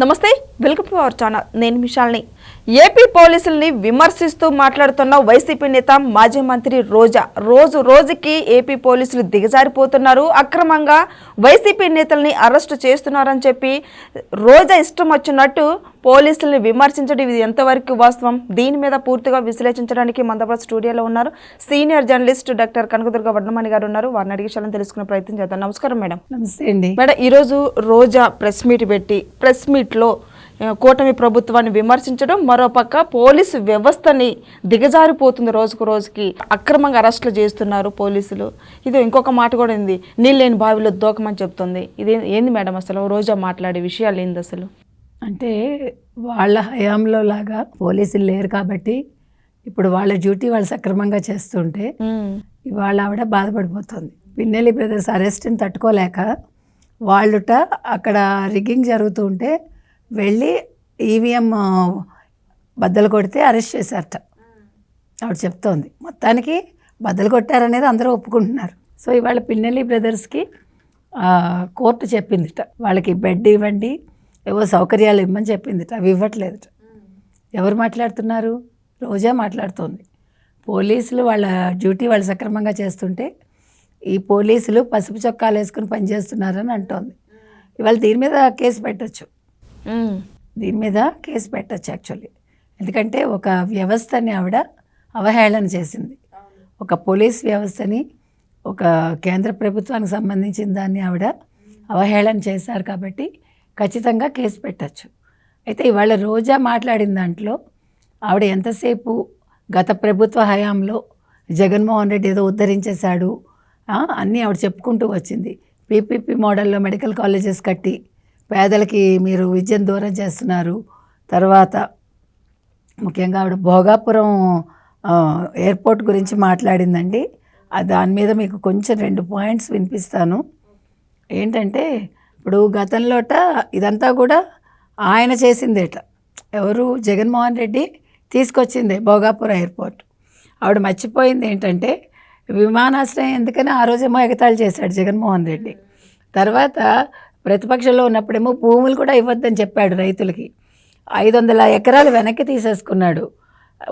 నమస్తే, welcome to our channel. నేను మిషాల్ని. AP పోలీసుల్ని విమర్శిస్తూ మాట్లాడుతున్న వైసీపీ నేత మాజీ మంత్రి రోజా రోజుకి ఏపీ పోలీసులు దిగజారిపోతున్నారు, అక్రమంగా వైసీపీ నేతల్ని అరెస్టు చేస్తున్నారని చెప్పి రోజా ఇష్టం వచ్చినట్టు పోలీసుల్ని విమర్శించడం ఇది ఎంతవరకు వాస్తవం? దీని మీద పూర్తిగా విశ్లేషించడానికి మందపాటి స్టూడియోలో ఉన్నారు సీనియర్ జర్నలిస్ట్ డాక్టర్ కనకదుర్గ వడ్డమణి గారు ఉన్నారు. వారిని అడిగి తెలుసుకునే ప్రయత్నం చేద్దాం. నమస్కారం మేడం. నమస్తే అండి మేడం, ఈరోజు రోజా ప్రెస్ మీట్లో కూటమి ప్రభుత్వాన్ని విమర్శించడం, మరోపక్క పోలీసు వ్యవస్థని దిగజారిపోతుంది, రోజుకి అక్రమంగా అరెస్టులు చేస్తున్నారు పోలీసులు. ఇది ఇంకొక మాట కూడా ఉంది, నీళ్ళేని బావిలో దూకమని చెప్తుంది. ఇది ఏంది మేడం, అసలు రోజా మాట్లాడే విషయాలు ఏంది అసలు? అంటే వాళ్ళ హయాంలో లాగా పోలీసులు లేరు కాబట్టి ఇప్పుడు వాళ్ళ డ్యూటీ వాళ్ళు సక్రమంగా చేస్తుంటే ఇవాళ ఆవిడ బాధపడిపోతుంది. పిన్నెల్లి బ్రదర్స్ అరెస్ట్ని తట్టుకోలేక వాళ్ళుట అక్కడ రిగ్గింగ్ జరుగుతూ ఉంటే వెళ్ళి ఈవీఎం బద్దలు కొడితే అరెస్ట్ చేశారట. ఆవిడ చెప్తోంది మొత్తానికి బద్దలు కొట్టారనేది అందరూ ఒప్పుకుంటున్నారు. సో ఇవాళ పిన్నెల్లి బ్రదర్స్కి కోర్టు చెప్పిందిట, వాళ్ళకి బెడ్ ఇవ్వండి, ఏవో సౌకర్యాలు ఇవ్వమని చెప్పిందిట. అవి ఇవ్వట్లేదుట. ఎవరు మాట్లాడుతున్నారు? రోజా మాట్లాడుతోంది. పోలీసులు వాళ్ళ డ్యూటీ వాళ్ళు సక్రమంగా చేస్తుంటే ఈ పోలీసులు పసుపు చొక్కాలు వేసుకుని పనిచేస్తున్నారని అంటోంది. ఇవాళ దీని మీద కేసు పెట్టచ్చు, యాక్చువల్లీ. ఎందుకంటే ఒక వ్యవస్థని ఆవిడ అవహేళన చేసింది. ఒక పోలీస్ వ్యవస్థని, ఒక కేంద్ర ప్రభుత్వానికి సంబంధించిన దాన్ని ఆవిడ అవహేళన చేశారు కాబట్టి ఖచ్చితంగా కేసు పెట్టచ్చు. అయితే ఇవాళ రోజా మాట్లాడిన దాంట్లో ఆవిడ ఎంతసేపు గత ప్రభుత్వ హయాంలో జగన్మోహన్ రెడ్డి ఏదో ఉద్ధరించేశాడు అన్నీ ఆవిడ చెప్పుకుంటూ వచ్చింది. పీపీపీ మోడల్లో మెడికల్ కాలేజెస్ కట్టి పేదలకి మీరు విద్యను దూరం చేస్తున్నారు. తర్వాత ముఖ్యంగా ఆవిడ భోగాపురం ఎయిర్పోర్ట్ గురించి మాట్లాడిందండి. దాని మీద మీకు కొంచెం 2 పాయింట్స్ వినిపిస్తాను. ఏంటంటే ఇప్పుడు గతంలోట ఇదంతా కూడా ఆయన చేసిందేట. ఎవరు? జగన్మోహన్ రెడ్డి తీసుకొచ్చిందే భోగాపురం ఎయిర్పోర్ట్. ఆవిడ మర్చిపోయింది ఏంటంటే విమానాశ్రయం ఎందుకని ఆ రోజేమో ఎగతాళి చేశాడు జగన్మోహన్ రెడ్డి. తర్వాత ప్రతిపక్షంలో ఉన్నప్పుడేమో భూములు కూడా ఇవ్వద్దని చెప్పాడు రైతులకి. 500 ఎకరాలు వెనక్కి తీసేసుకున్నాడు.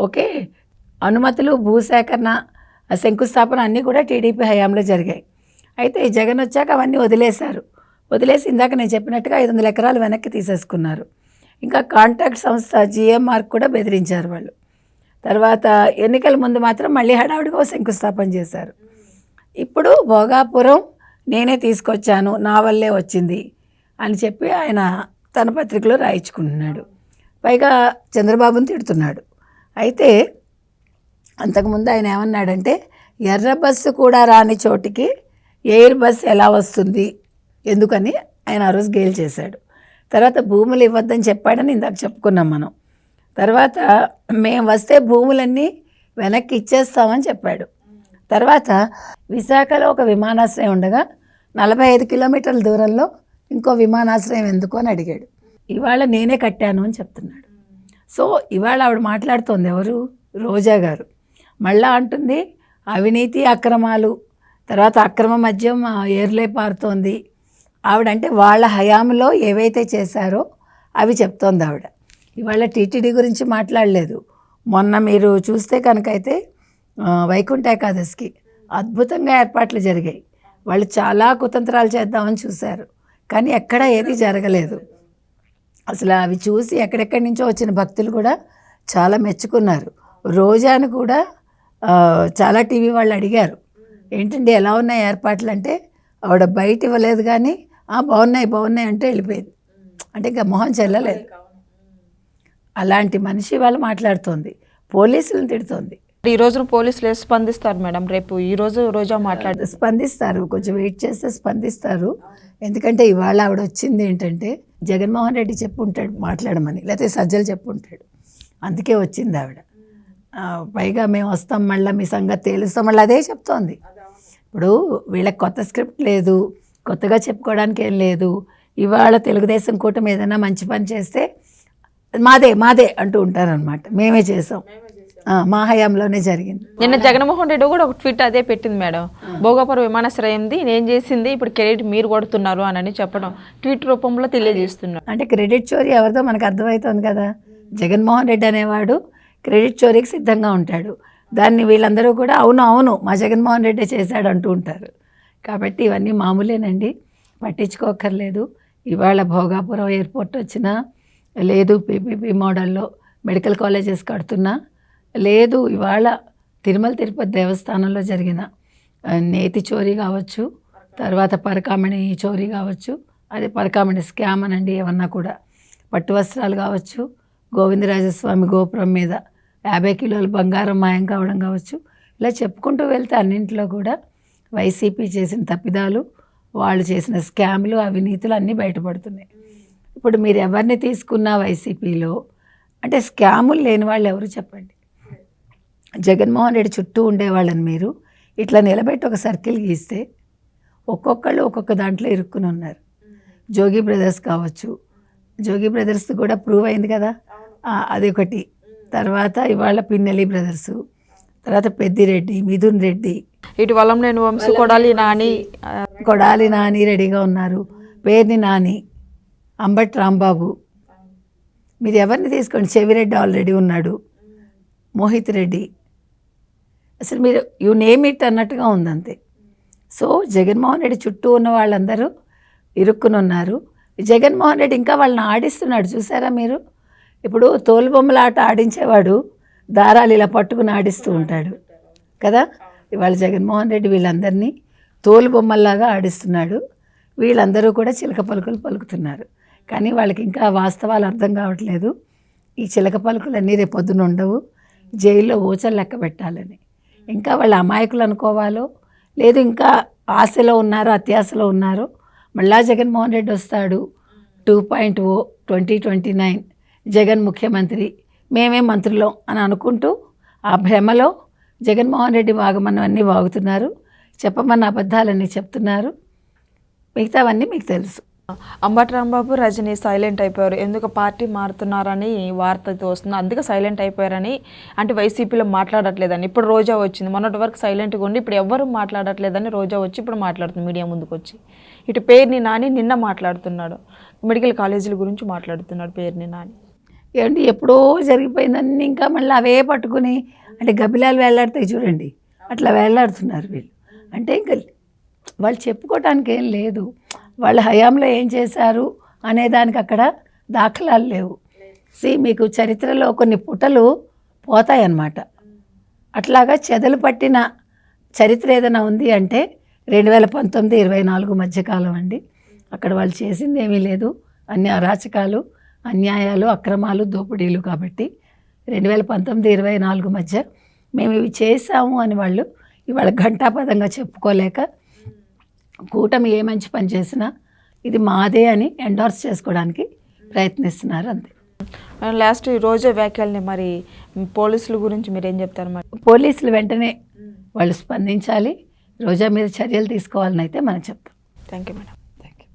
ఓకే, అనుమతులు, భూసేకరణ, శంకుస్థాపన అన్నీ కూడా టీడీపీ హయాంలో జరిగాయి. అయితే ఈ జగన్ వచ్చాక అవన్నీ వదిలేసి ఇందాక నేను చెప్పినట్టుగా 500 ఎకరాలు వెనక్కి తీసేసుకున్నారు. ఇంకా కాంట్రాక్ట్ సంస్థ జిఎంఆర్ కూడా బెదిరించారు వాళ్ళు. తర్వాత ఎన్నికల ముందు మాత్రం మళ్ళీ హడావుడిగా శంకుస్థాపన చేశారు. ఇప్పుడు భోగాపురం నేనే తీసుకొచ్చాను, నా వల్లే వచ్చింది అని చెప్పి ఆయన తన పత్రికలో రాయించుకుంటున్నాడు. పైగా చంద్రబాబుని తిడుతున్నాడు. అయితే అంతకుముందు ఆయన ఏమన్నాడంటే ఎర్ర బస్సు కూడా రాని చోటికి ఎయిర్ బస్ ఎలా వస్తుంది ఎందుకని ఆయన ఆ రోజు గేల్ చేశాడు. తర్వాత భూములు ఇవ్వద్దని చెప్పాడని ఇందాక చెప్పుకున్నాం మనం. తర్వాత మేము వస్తే భూములన్నీ వెనక్కి ఇచ్చేస్తామని చెప్పాడు. తర్వాత విశాఖలో ఒక విమానాశ్రయం ఉండగా 45 కిలోమీటర్ల దూరంలో ఇంకో విమానాశ్రయం ఎందుకు అని అడిగాడు. ఇవాళ నేనే కట్టాను అని చెప్తున్నాడు. సో ఇవాళ ఆవిడ మాట్లాడుతోంది ఎవరు? రోజా గారు. మళ్ళా అంటుంది అవినీతి, అక్రమాలు, తర్వాత అక్రమ మద్యం ఏర్లే పారుతోంది. ఆవిడంటే వాళ్ళ హయాంలో ఏవైతే చేశారో అవి చెప్తోంది ఆవిడ. ఇవాళ టీటీడీ గురించి మాట్లాడలేదు. మొన్న మీరు చూస్తే కనుకైతే వైకుంఠ ఏకాదశికి అద్భుతంగా ఏర్పాట్లు జరిగాయి. వాళ్ళు చాలా కుతంత్రాలు చేద్దామని చూశారు, కానీ ఎక్కడ ఏది జరగలేదు. అసలు అవి చూసి ఎక్కడెక్కడి నుంచో వచ్చిన భక్తులు కూడా చాలా మెచ్చుకున్నారు. రోజాను కూడా చాలా టీవీ వాళ్ళు అడిగారు, ఏంటండి ఎలా ఉన్నాయి ఏర్పాట్లు అంటే ఆవిడ బయట ఇవ్వలేదు, కానీ బాగున్నాయి అంటే వెళ్ళిపోయింది. అంటే ఇంకా మొహం చెల్లలేదు. అలాంటి మనిషి వాళ్ళు మాట్లాడుతోంది, పోలీసులను తిడుతోంది. ఈ రోజున పోలీసులు స్పందిస్తారు మేడం? రేపు ఈ రోజు రోజా స్పందిస్తారు, కొంచెం వెయిట్ చేస్తే స్పందిస్తారు. ఎందుకంటే ఇవాళ ఆవిడ వచ్చింది ఏంటంటే జగన్మోహన్ రెడ్డి చెప్పుంటాడు మాట్లాడమని, లేకపోతే సజ్జలు చెప్పుంటాడు, అందుకే వచ్చింది ఆవిడ. పైగా మేము వస్తాం, మళ్ళీ మీ సంగతి తేలుస్తాం, మళ్ళీ అదే చెప్తోంది. ఇప్పుడు వీళ్ళకి కొత్త స్క్రిప్ట్ లేదు, కొత్తగా చెప్పుకోవడానికి ఏం లేదు. ఇవాళ తెలుగుదేశం కూటమి ఏదైనా మంచి పని చేస్తే మాదే అంటూ ఉంటారనమాట. మేమే చేసాం, మా హయాంలోనే జరిగింది. నిన్న జగన్మోహన్ రెడ్డి కూడా ఒక ట్వీట్ అదే పెట్టింది మేడం. భోగాపురం విమానాశ్రయంది నేను చేసింది, ఇప్పుడు క్రెడిట్ మీరు కొడుతున్నారు అని చెప్పడం ట్వీట్ రూపంలో తెలియజేస్తున్నారు. అంటే క్రెడిట్ చోరీ ఎవరిదో మనకు అర్థమవుతుంది కదా. జగన్మోహన్ రెడ్డి అనేవాడు క్రెడిట్ చోరీకి సిద్ధంగా ఉంటాడు. దాన్ని వీళ్ళందరూ కూడా అవును అవును మా జగన్మోహన్ రెడ్డి చేశాడు అంటూ ఉంటారు. కాబట్టి ఇవన్నీ మామూలేనండి, పట్టించుకోక్కర్లేదు. ఇవాళ భోగాపురం ఎయిర్పోర్ట్ వచ్చినా లేదు, పీపీపీ మోడల్లో మెడికల్ కాలేజెస్ కడుతున్నా లేదు, ఇవాళ తిరుమల తిరుపతి దేవస్థానంలో జరిగిన నేతి చోరీ కావచ్చు, తర్వాత పరకామణి చోరీ కావచ్చు, అదే పరకామణి స్కామ్ అనండి, ఏమన్నా కూడా పట్టు వస్త్రాలు కావచ్చు, గోవిందరాజస్వామి గోపురం మీద 50 కిలోల బంగారం మాయం కావడం కావచ్చు, ఇలా చెప్పుకుంటూ వెళ్తే అన్నింటిలో కూడా వైసీపీ చేసిన తప్పిదాలు, వాళ్ళు చేసిన స్కామ్లు, అవినీతులు అన్నీ బయటపడుతున్నాయి. ఇప్పుడు మీరు ఎవరిని తీసుకున్నా వైసీపీలో అంటే స్కాములు లేని వాళ్ళు ఎవరు చెప్పండి? జగన్మోహన్ రెడ్డి చుట్టూ ఉండేవాళ్ళని మీరు ఇట్లా నిలబెట్టి ఒక సర్కిల్ గీస్తే ఒక్కొక్కళ్ళు ఒక్కొక్క దాంట్లో ఇరుక్కుని ఉన్నారు. జోగి బ్రదర్స్ కావచ్చు, జోగి బ్రదర్స్ కూడా ప్రూవ్ అయింది కదా, అది ఒకటి. తర్వాత ఇవాళ పిన్నెల్లి బ్రదర్సు, తర్వాత పెద్దిరెడ్డి, మిథున్ రెడ్డి, ఇటు వలంనేని వంశీ, కొడాలి నాని రెడీగా ఉన్నారు, పేర్ని నాని, అంబటి రాంబాబు, మీరు ఎవరిని తీసుకోండి, చెవిరెడ్డి ఆల్రెడీ ఉన్నాడు, మోహిత్ రెడ్డి, అసలు మీరు యు నేమ్ ఇట్ అన్నట్టుగా ఉందంతే. సో జగన్మోహన్ రెడ్డి చుట్టూ ఉన్న వాళ్ళందరూ ఇరుక్కుని ఉన్నారు. జగన్మోహన్ రెడ్డి ఇంకా వాళ్ళని ఆడిస్తున్నాడు, చూసారా మీరు? ఇప్పుడు తోలుబొమ్మల ఆట ఆడించేవాడు దారాలు ఇలా పట్టుకుని ఆడిస్తూ ఉంటాడు కదా. ఇవాళ జగన్మోహన్ రెడ్డి వీళ్ళందరినీ తోలుబొమ్మల్లాగా ఆడిస్తున్నాడు. వీళ్ళందరూ కూడా చిలక పలుకులు పలుకుతున్నారు, కానీ వాళ్ళకి ఇంకా వాస్తవాలు అర్థం కావట్లేదు. ఈ చిలక పలుకులన్నీ రేపొద్దున ఉండవు, జైల్లో ఊచలు లెక్క పెట్టాలని. ఇంకా వాళ్ళ అమాయకులు అనుకోవాలో లేదు ఇంకా ఆశలో ఉన్నారో అత్యాశలో ఉన్నారో, మళ్ళా జగన్మోహన్ రెడ్డి వస్తాడు 2.0 2029 జగన్ ముఖ్యమంత్రి, మేమే మంత్రులం అని అనుకుంటూ ఆ భ్రమలో జగన్మోహన్ రెడ్డి వాగమన్నవన్నీ వాగుతున్నారు, చెప్పమన్న అబద్ధాలన్నీ చెప్తున్నారు. మిగతావన్నీ మీకు తెలుసు. అంబటి రాంబాబు, రజనీ సైలెంట్ అయిపోయారు. ఎందుకు పార్టీ మారుతున్నారని వార్త అయితే వస్తుంది, అందుకే సైలెంట్ అయిపోయారని. అంటే వైసీపీలో మాట్లాడట్లేదని. ఇప్పుడు రోజా వచ్చింది, మొన్నటి వరకు సైలెంట్గా ఉండి ఇప్పుడు ఎవరు మాట్లాడట్లేదని రోజా వచ్చి ఇప్పుడు మాట్లాడుతుంది మీడియా ముందుకు వచ్చి. ఇటు పేర్ని నాని నిన్న మాట్లాడుతున్నాడు, మెడికల్ కాలేజీల గురించి మాట్లాడుతున్నాడు పేర్ని నాని. ఏమంటే ఎప్పుడో జరిగిపోయిందని ఇంకా మళ్ళీ అవే పట్టుకుని అంటే గబ్బిలాలు వేలాడతాయి చూడండి, అట్లా వేలాడుతున్నారు వీళ్ళు. అంటే ఇంకా వాళ్ళు చెప్పుకోవటానికి ఏం లేదు, వాళ్ళ హయాంలో ఏం చేశారు అనేదానికి అక్కడ దాఖలాలు లేవు. మీకు చరిత్రలో కొన్ని పుటలు పోతాయన్నమాట. అట్లాగా చెదలు పట్టిన చరిత్ర ఏదైనా ఉంది అంటే 2019-24 మధ్యకాలం అండి. అక్కడ వాళ్ళు చేసింది ఏమీ లేదు, అన్ని అరాచకాలు, అన్యాయాలు, అక్రమాలు, దోపిడీలు. కాబట్టి 2019-24 మధ్య మేము ఇవి చేసాము అని వాళ్ళు ఇవాళ ఘంటాపదంగా చెప్పుకోలేక కూటమి ఏ మంచి పని చేసినా ఇది మాదే అని ఎండార్స్ చేసుకోవడానికి ప్రయత్నిస్తున్నారు అంతే. లాస్ట్ రోజా వ్యాఖ్యల్ని మరి పోలీసుల గురించి మీరు ఏం చెప్తారు? మరి పోలీసులు వెంటనే వాళ్ళు స్పందించాలి, రోజా మీద చర్యలు తీసుకోవాలని అయితే మనం చెప్తాం. Thank you madam.